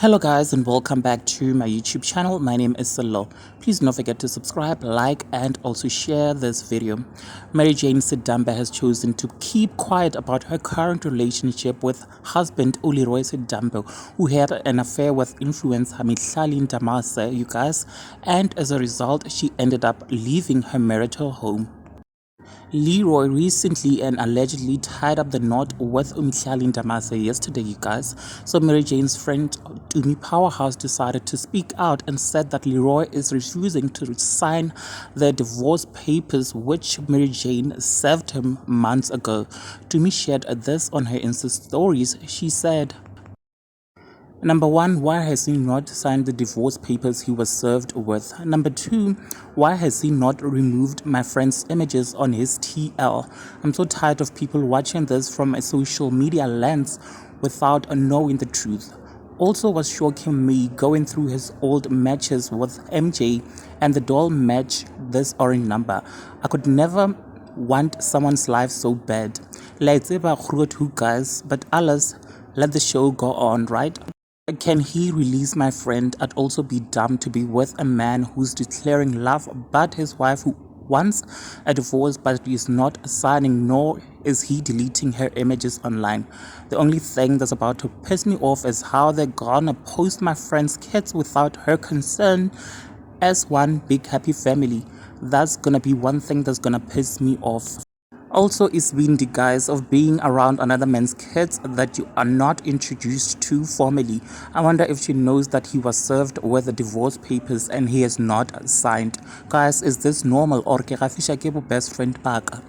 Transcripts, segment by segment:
Hello guys and welcome back to my YouTube channel. My name is Silo. Please don't forget to subscribe, like and also share this video. MJane Sidambe has chosen to keep quiet about her current relationship with husband Leeroy Sidambe, who had an affair with influencer Damase, you guys, and as a result she ended up leaving her marital home. Leeroy recently and allegedly tied up the knot with Damase yesterday, you guys. So MJane's friend Tumi Powerhouse decided to speak out and said that Leeroy is refusing to sign the divorce papers which MJane served him months ago. Tumi shared this on her Insta stories. She said, Number one, why has he not signed the divorce papers he was served with? Number two, why has he not removed my friend's images on his TL? I'm so tired of people watching this from a social media lens without knowing the truth. Also was shocking me going through his old matches with MJ and the doll match this orange number. I could never want someone's life so bad. Let's who guys, but alles, let the show go on, right? Can he release my friend? I'd also be dumb to be with a man who's declaring love but his wife who wants a divorce but is not signing, nor is he deleting her images online. The only thing that's about to piss me off is how they're gonna post my friend's kids without her consent as one big happy family. That's gonna be one thing that's gonna piss me off. Also, it's been the guise of being around another man's kids that you are not introduced to formally. I wonder if she knows that he was served with the divorce papers and he has not signed. Guys, is this normal or ke rafisha ke bo best friend baka?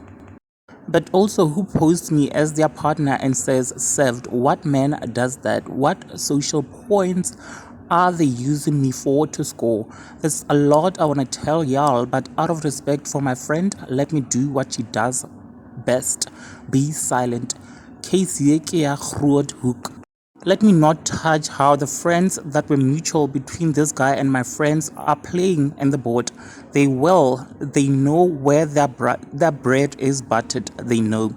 But also, who posts me as their partner and says served? What man does that? What social points are they using me for to score? There's a lot I want to tell y'all, but out of respect for my friend, let me do what she does best. Be silent. Hook. Let me not touch how the friends that were mutual between this guy and my friends are playing in the board. They know where their bread is buttered. They know.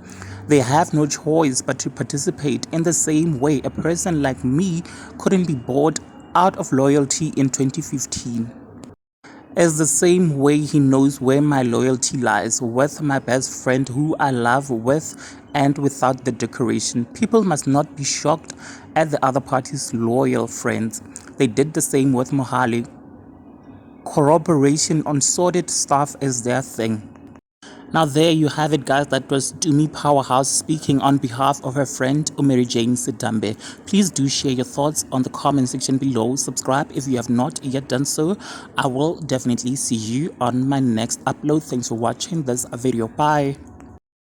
They have no choice but to participate in the same way a person like me couldn't be bought out of loyalty in 2015. As the same way he knows where my loyalty lies, with my best friend who I love with and without the decoration. People must not be shocked at the other party's loyal friends. They did the same with Mohali. Corroboration on sordid stuff is their thing. Now there you have it, guys. That was Tumi Powerhouse speaking on behalf of her friend MJane Sidambe. Please do share your thoughts on the comment section below. Subscribe if you have not yet done so. I will definitely see you on my next upload. Thanks for watching this video. Bye.